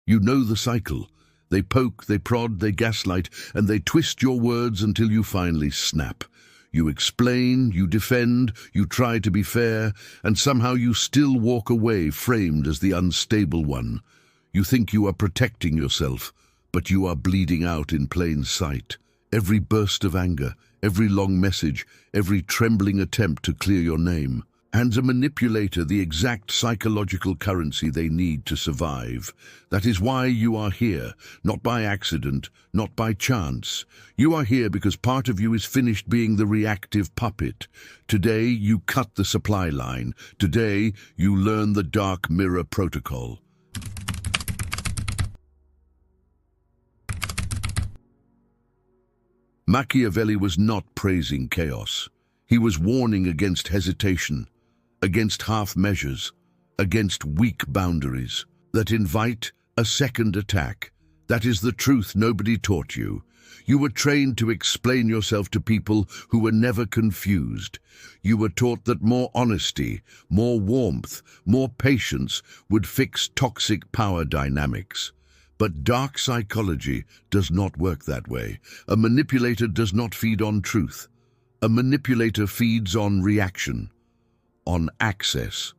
You know the cycle. They poke, they prod, they gaslight, and they twist your words until you finally snap. You explain, you defend, you try to be fair, and somehow you still walk away framed as the unstable one. You think you are protecting yourself, but you are bleeding out in plain sight. Every burst of anger, every long message, every trembling attempt to clear your name, hands a manipulator the exact psychological currency they need to survive. That is why you are here, not by accident, not by chance. You are here because part of you is finished being the reactive puppet. Today you cut the supply line. Today you learn the dark mirror protocol. Machiavelli was not praising chaos. He was warning against hesitation, against half measures, against weak boundaries that invite a second attack. That is the truth nobody taught you. You were trained to explain yourself to people who were never confused. You were taught that more honesty, more warmth, more patience would fix toxic power dynamics. But dark psychology does not work that way. A manipulator does not feed on truth. A manipulator feeds on reaction, on access,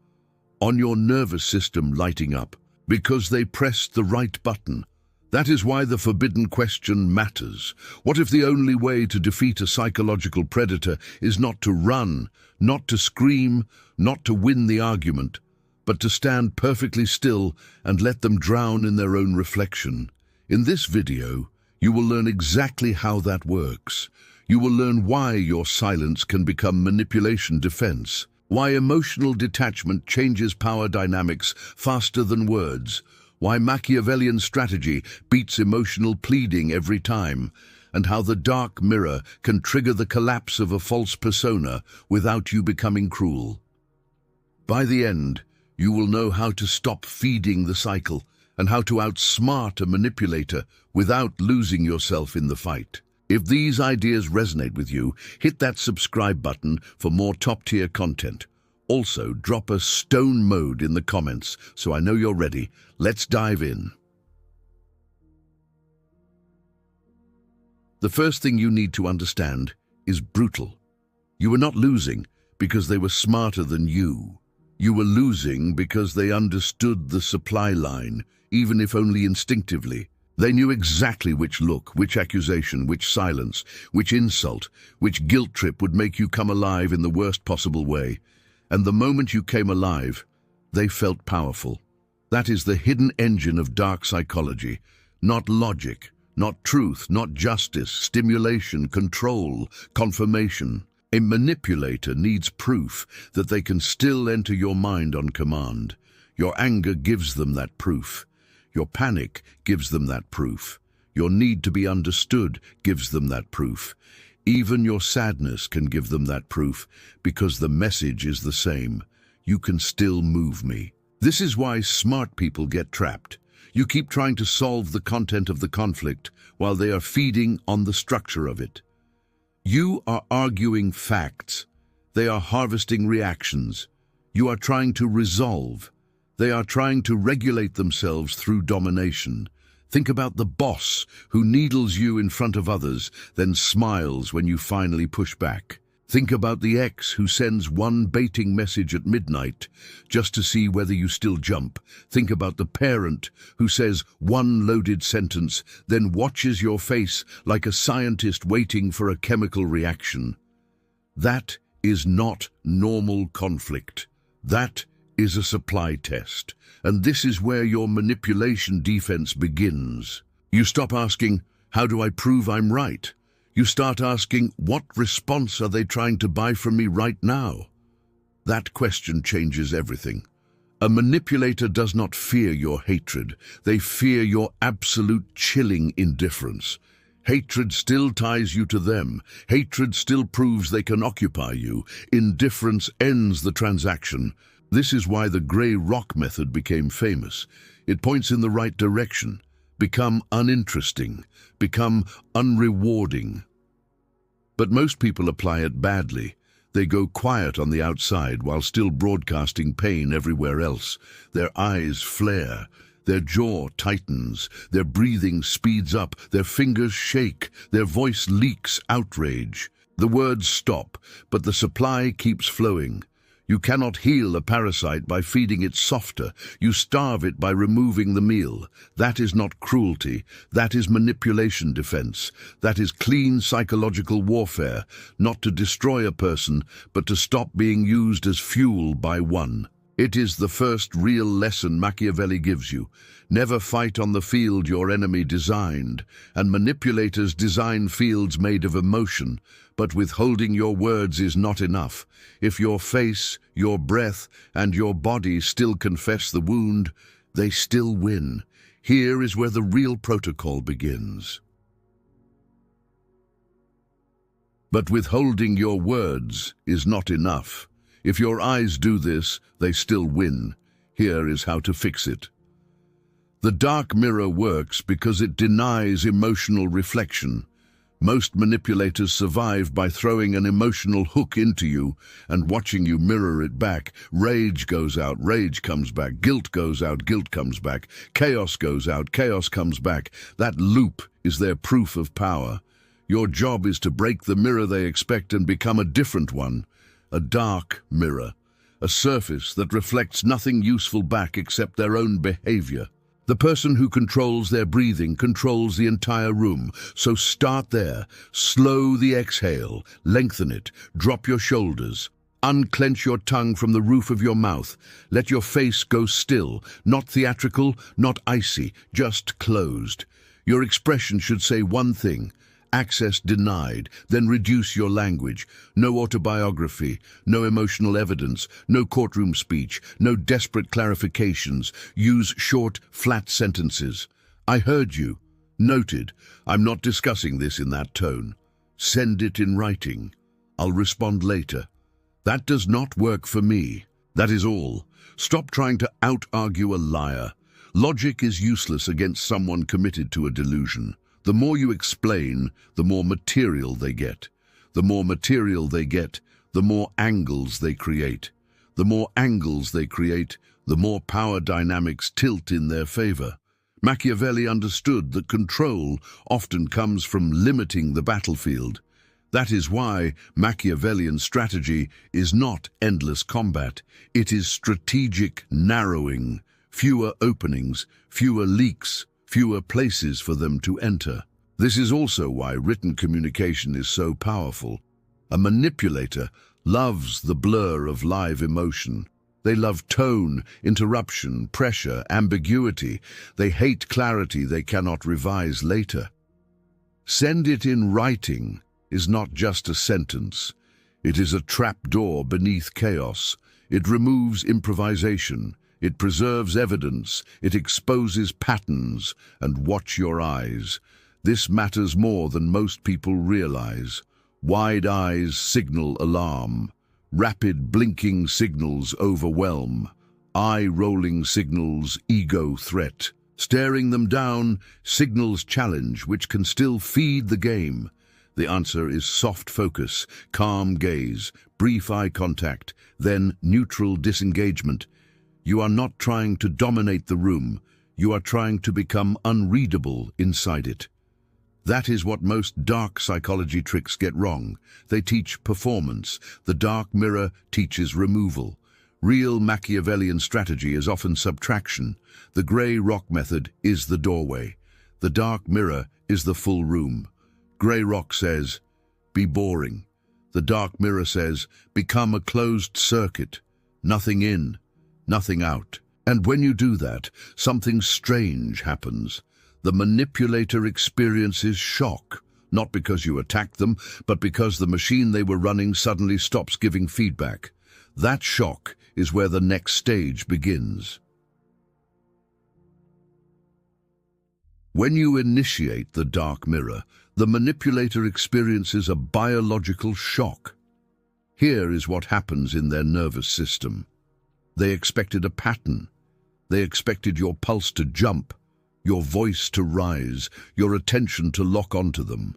on your nervous system lighting up, because they pressed the right button. That is why the forbidden question matters. What if the only way to defeat a psychological predator is not to run, not to scream, not to win the argument, but to stand perfectly still and let them drown in their own reflection? In this video, you will learn exactly how that works. You will learn why your silence can become manipulation defense, why emotional detachment changes power dynamics faster than words, why Machiavellian strategy beats emotional pleading every time, and how the dark mirror can trigger the collapse of a false persona without you becoming cruel. By the end, you will know how to stop feeding the cycle and how to outsmart a manipulator without losing yourself in the fight. If these ideas resonate with you, hit that subscribe button for more top-tier content. Also, drop a stone mode in the comments so I know you're ready. Let's dive in. The first thing you need to understand is brutal. You were not losing because they were smarter than you. You were losing because they understood the supply line, even if only instinctively. They knew exactly which look, which accusation, which silence, which insult, which guilt trip would make you come alive in the worst possible way. And the moment you came alive, they felt powerful. That is the hidden engine of dark psychology. Not logic, not truth, not justice, stimulation, control, confirmation. A manipulator needs proof that they can still enter your mind on command. Your anger gives them that proof. Your panic gives them that proof. Your need to be understood gives them that proof. Even your sadness can give them that proof, because the message is the same. You can still move me. This is why smart people get trapped. You keep trying to solve the content of the conflict while they are feeding on the structure of it. You are arguing facts. They are harvesting reactions. You are trying to resolve. They are trying to regulate themselves through domination. Think about the boss who needles you in front of others, then smiles when you finally push back. Think about the ex who sends one baiting message at midnight just to see whether you still jump. Think about the parent who says one loaded sentence, then watches your face like a scientist waiting for a chemical reaction. That is not normal conflict. That is a supply test. And this is where your manipulation defense begins. You stop asking, how do I prove I'm right? You start asking, what response are they trying to buy from me right now? That question changes everything. A manipulator does not fear your hatred. They fear your absolute chilling indifference. Hatred still ties you to them. Hatred still proves they can occupy you. Indifference ends the transaction. This is why the gray rock method became famous. It points in the right direction. Become uninteresting. Become unrewarding. But most people apply it badly. They go quiet on the outside while still broadcasting pain everywhere else. Their eyes flare. Their jaw tightens, their breathing speeds up, their fingers shake, their voice leaks outrage. The words stop, but the supply keeps flowing. You cannot heal a parasite by feeding it softer. You starve it by removing the meal. That is not cruelty. That is manipulation defense. That is clean psychological warfare, not to destroy a person, but to stop being used as fuel by one. It is the first real lesson Machiavelli gives you. Never fight on the field your enemy designed, and manipulators design fields made of emotion, but withholding your words is not enough. If your face, your breath, and your body still confess the wound, they still win. Here is where the real protocol begins. But withholding your words is not enough. If your eyes do this, they still win. Here is how to fix it. The dark mirror works because it denies emotional reflection. Most manipulators survive by throwing an emotional hook into you and watching you mirror it back. Rage goes out, rage comes back. Guilt goes out, guilt comes back. Chaos goes out, chaos comes back. That loop is their proof of power. Your job is to break the mirror they expect and become a different one. A dark mirror, a surface that reflects nothing useful back except their own behavior. The person who controls their breathing controls the entire room, so start there. Slow the exhale, lengthen it, drop your shoulders. Unclench your tongue from the roof of your mouth. Let your face go still, not theatrical, not icy, just closed. Your expression should say one thing: access denied. Then reduce your language. No autobiography, no emotional evidence, no courtroom speech, no desperate clarifications. Use short, flat sentences. I heard you. Noted. I'm not discussing this in that tone. Send it in writing. I'll respond later. That does not work for me. That is all. Stop trying to out-argue a liar. Logic is useless against someone committed to a delusion. The more you explain, the more material they get. The more material they get, the more angles they create. The more angles they create, the more power dynamics tilt in their favor. Machiavelli understood that control often comes from limiting the battlefield. That is why Machiavellian strategy is not endless combat. It is strategic narrowing, fewer openings, fewer leaks, fewer places for them to enter. This is also why written communication is so powerful. A manipulator loves the blur of live emotion. They love tone, interruption, pressure, ambiguity. They hate clarity they cannot revise later. Send it in writing is not just a sentence. It is a trapdoor beneath chaos. It removes improvisation. It preserves evidence, it exposes patterns, and watch your eyes. This matters more than most people realize. Wide eyes signal alarm. Rapid blinking signals overwhelm. Eye-rolling signals ego threat. Staring them down signals challenge, which can still feed the game. The answer is soft focus, calm gaze, brief eye contact, then neutral disengagement. You are not trying to dominate the room. You are trying to become unreadable inside it. That is what most dark psychology tricks get wrong. They teach performance. The dark mirror teaches removal. Real Machiavellian strategy is often subtraction. The grey rock method is the doorway. The dark mirror is the full room. Grey rock says, be boring. The dark mirror says, become a closed circuit. Nothing in, nothing out. And when you do that, something strange happens. The manipulator experiences shock, not because you attacked them, but because the machine they were running suddenly stops giving feedback. That shock is where the next stage begins. When you initiate the dark mirror, the manipulator experiences a biological shock. Here is what happens in their nervous system. They expected a pattern. They expected your pulse to jump, your voice to rise, your attention to lock onto them.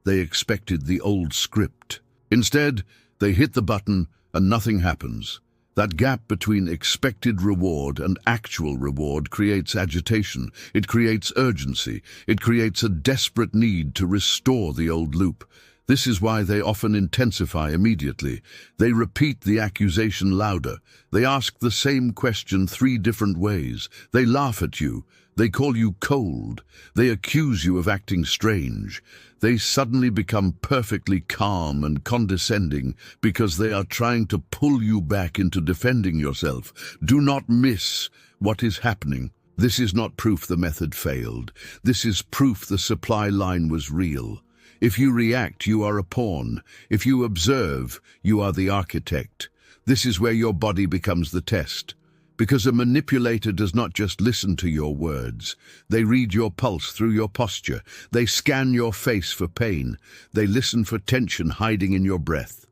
They expected the old script. Instead, they hit the button and nothing happens. That gap between expected reward and actual reward creates agitation, it creates urgency, it creates a desperate need to restore the old loop. This is why they often intensify immediately. They repeat the accusation louder. They ask the same question 3 different ways. They laugh at you. They call you cold. They accuse you of acting strange. They suddenly become perfectly calm and condescending because they are trying to pull you back into defending yourself. Do not miss what is happening. This is not proof the method failed. This is proof the supply line was real. If you react, you are a pawn. If you observe, you are the architect. This is where your body becomes the test. Because a manipulator does not just listen to your words. They read your pulse through your posture. They scan your face for pain. They listen for tension hiding in your breath.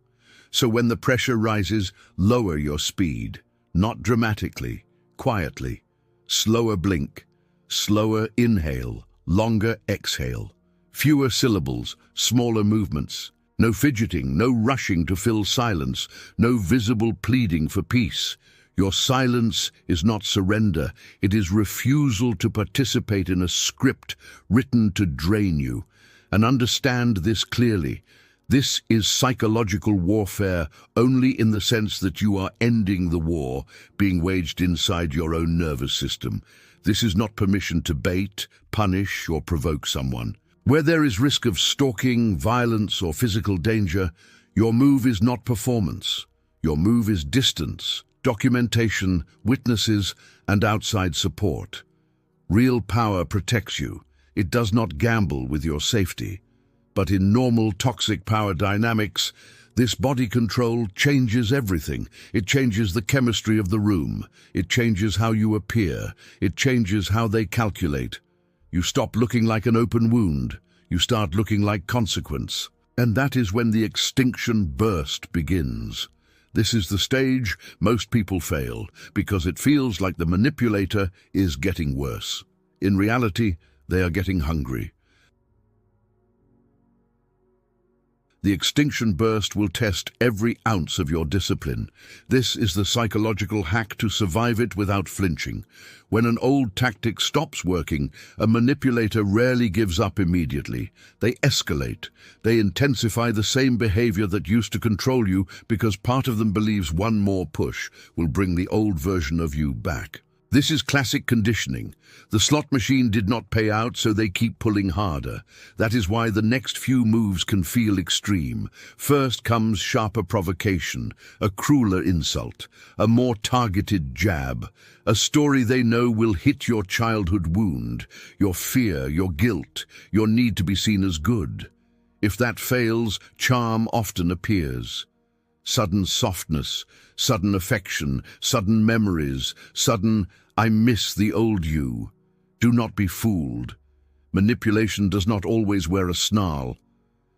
So when the pressure rises, lower your speed. Not dramatically, quietly. Slower blink, slower inhale, longer exhale. Fewer syllables, smaller movements. No fidgeting, no rushing to fill silence, no visible pleading for peace. Your silence is not surrender, it is refusal to participate in a script written to drain you. And understand this clearly. This is psychological warfare only in the sense that you are ending the war being waged inside your own nervous system. This is not permission to bait, punish, or provoke someone. Where there is risk of stalking, violence, or physical danger, your move is not performance. Your move is distance, documentation, witnesses, and outside support. Real power protects you. It does not gamble with your safety. But in normal toxic power dynamics, this body control changes everything. It changes the chemistry of the room. It changes how you appear. It changes how they calculate. You stop looking like an open wound. You start looking like consequence. And that is when the extinction burst begins. This is the stage most people fail because it feels like the manipulator is getting worse. In reality, they are getting hungry. The extinction burst will test every ounce of your discipline. This is the psychological hack to survive it without flinching. When an old tactic stops working, a manipulator rarely gives up immediately. They escalate. They intensify the same behavior that used to control you because part of them believes one more push will bring the old version of you back. This is classic conditioning. The slot machine did not pay out, so they keep pulling harder. That is why the next few moves can feel extreme. First comes sharper provocation, a crueler insult, a more targeted jab, a story they know will hit your childhood wound, your fear, your guilt, your need to be seen as good. If that fails, charm often appears. Sudden softness, sudden affection, sudden memories, sudden "I miss the old you." Do not be fooled. Manipulation does not always wear a snarl.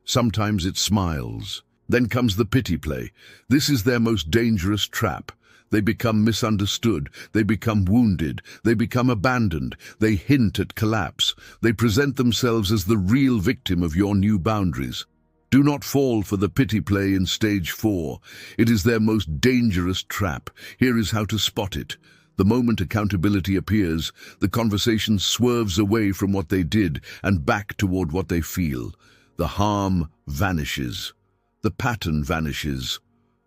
Sometimes it smiles. Then comes the pity play. This is their most dangerous trap. They become misunderstood. They become wounded. They become abandoned. They hint at collapse. They present themselves as the real victim of your new boundaries. Do not fall for the pity play in stage 4. It is their most dangerous trap. Here is how to spot it. The moment accountability appears, the conversation swerves away from what they did and back toward what they feel. The harm vanishes. The pattern vanishes.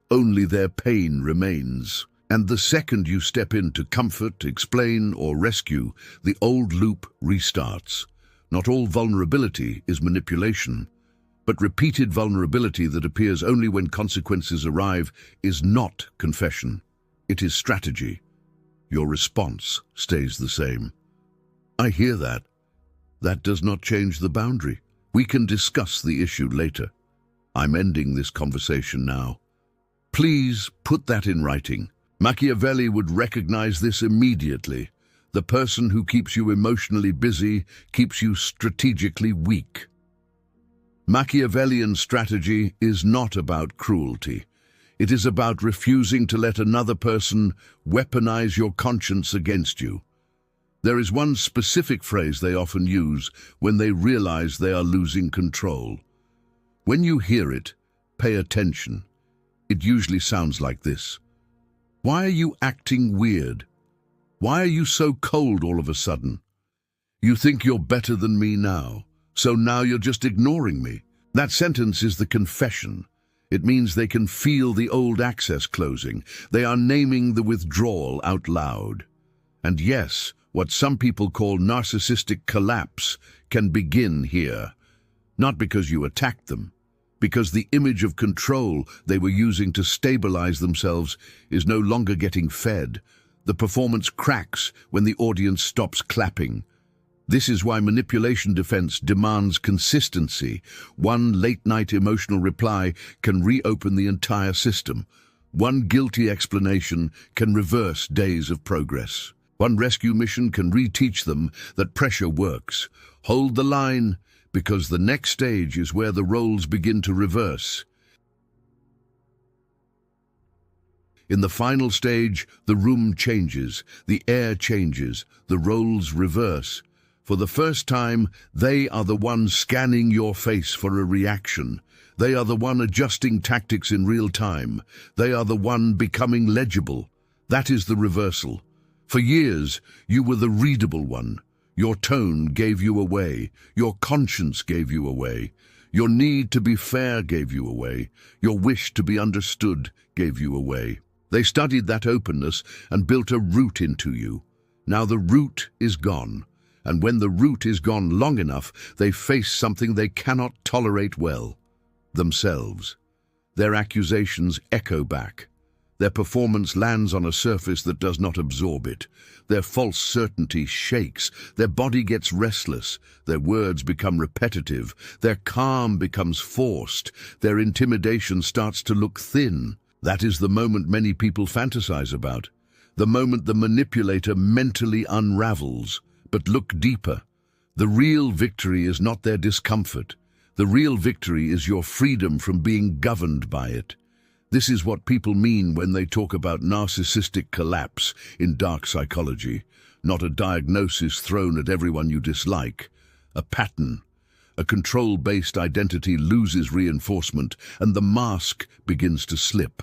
Only their pain remains. And the second you step in to comfort, explain, or rescue, the old loop restarts. Not all vulnerability is manipulation. But repeated vulnerability that appears only when consequences arrive is not confession. It is strategy. Your response stays the same. I hear that. That does not change the boundary. We can discuss the issue later. I'm ending this conversation now. Please put that in writing. Machiavelli would recognize this immediately. The person who keeps you emotionally busy keeps you strategically weak. Machiavellian strategy is not about cruelty. It is about refusing to let another person weaponize your conscience against you. There is one specific phrase they often use when they realize they are losing control. When you hear it, pay attention. It usually sounds like this. Why are you acting weird? Why are you so cold all of a sudden? You think you're better than me now, so now you're just ignoring me. That sentence is the confession. It means they can feel the old access closing. They are naming the withdrawal out loud. And yes, what some people call narcissistic collapse can begin here. Not because you attacked them, because the image of control they were using to stabilize themselves is no longer getting fed. The performance cracks when the audience stops clapping. This is why manipulation defense demands consistency. One late-night emotional reply can reopen the entire system. One guilty explanation can reverse days of progress. One rescue mission can reteach them that pressure works. Hold the line, because the next stage is where the roles begin to reverse. In the final stage, the room changes, the air changes, the roles reverse. For the first time, they are the one scanning your face for a reaction. They are the one adjusting tactics in real time. They are the one becoming legible. That is the reversal. For years, you were the readable one. Your tone gave you away. Your conscience gave you away. Your need to be fair gave you away. Your wish to be understood gave you away. They studied that openness and built a root into you. Now the root is gone. And when the root is gone long enough, they face something they cannot tolerate well: themselves. Their accusations echo back. Their performance lands on a surface that does not absorb it. Their false certainty shakes. Their body gets restless. Their words become repetitive. Their calm becomes forced. Their intimidation starts to look thin. That is the moment many people fantasize about. The moment the manipulator mentally unravels. But look deeper. The real victory is not their discomfort. The real victory is your freedom from being governed by it. This is what people mean when they talk about narcissistic collapse in dark psychology. Not a diagnosis thrown at everyone you dislike. A pattern. A control-based identity loses reinforcement and the mask begins to slip.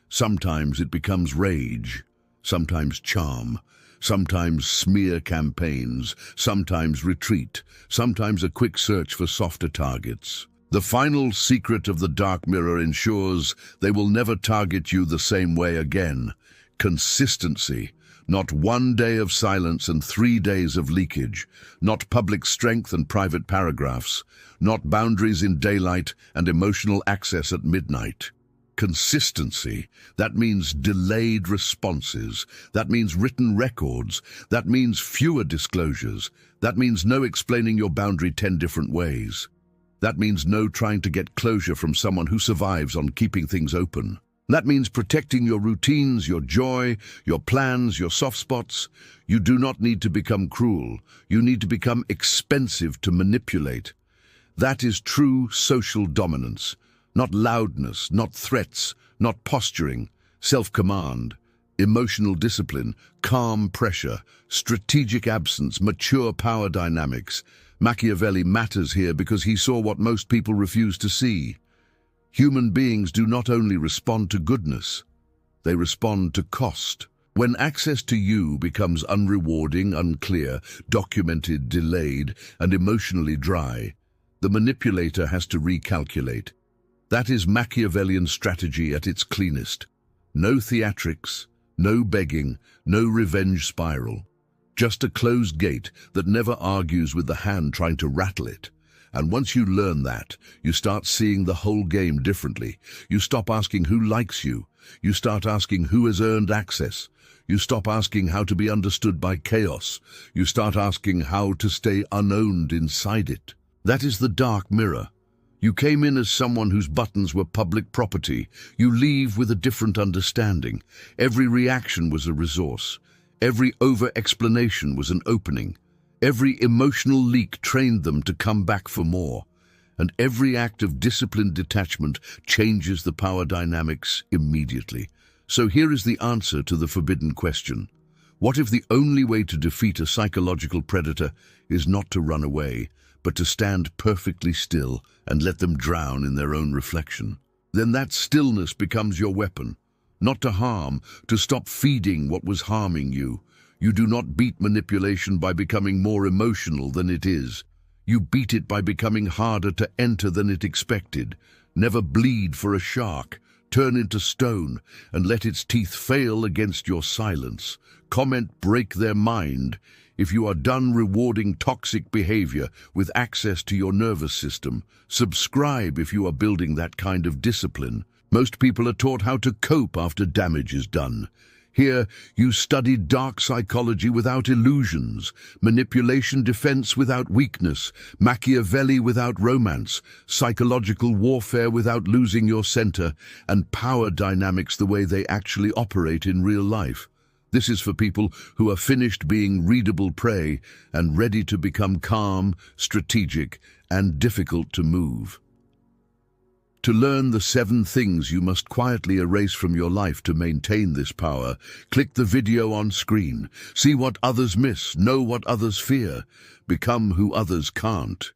Sometimes it becomes rage. Sometimes charm. Sometimes smear campaigns, sometimes retreat, sometimes a quick search for softer targets. The final secret of the dark mirror ensures they will never target you the same way again. Consistency. Not 1 day of silence and 3 days of leakage. Not public strength and private paragraphs. Not boundaries in daylight and emotional access at midnight. Consistency. That means delayed responses. That means written records. That means fewer disclosures. That means no explaining your boundary 10 different ways. That means no trying to get closure from someone who survives on keeping things open. That means protecting your routines, your joy, your plans, your soft spots. You do not need to become cruel. You need to become expensive to manipulate. That is true social dominance. Not loudness, not threats, not posturing, self-command, emotional discipline, calm pressure, strategic absence, mature power dynamics. Machiavelli matters here because he saw what most people refuse to see. Human beings do not only respond to goodness, they respond to cost. When access to you becomes unrewarding, unclear, documented, delayed, and emotionally dry, the manipulator has to recalculate. That is Machiavellian strategy at its cleanest. No theatrics, no begging, no revenge spiral. Just a closed gate that never argues with the hand trying to rattle it. And once you learn that, you start seeing the whole game differently. You stop asking who likes you. You start asking who has earned access. You stop asking how to be understood by chaos. You start asking how to stay unowned inside it. That is the dark mirror. You came in as someone whose buttons were public property. You leave with a different understanding. Every reaction was a resource. Every over-explanation was an opening. Every emotional leak trained them to come back for more. And every act of disciplined detachment changes the power dynamics immediately. So here is the answer to the forbidden question. What if the only way to defeat a psychological predator is not to run away, but to stand perfectly still and let them drown in their own reflection? Then that stillness becomes your weapon. not to harm, to stop feeding what was harming you. You do not beat manipulation by becoming more emotional than it is. You beat it by becoming harder to enter than it expected. Never bleed for a shark. Turn into stone and let its teeth fail against your silence. Comment break their mind. If you are done rewarding toxic behavior with access to your nervous system, subscribe if you are building that kind of discipline. Most people are taught how to cope after damage is done. Here, you study dark psychology without illusions, manipulation defense without weakness, Machiavelli without romance, psychological warfare without losing your center, and power dynamics the way they actually operate in real life. This is for people who are finished being readable prey and ready to become calm, strategic, and difficult to move. To learn the 7 things you must quietly erase from your life to maintain this power, click the video on screen. See what others miss, know what others fear, become who others can't.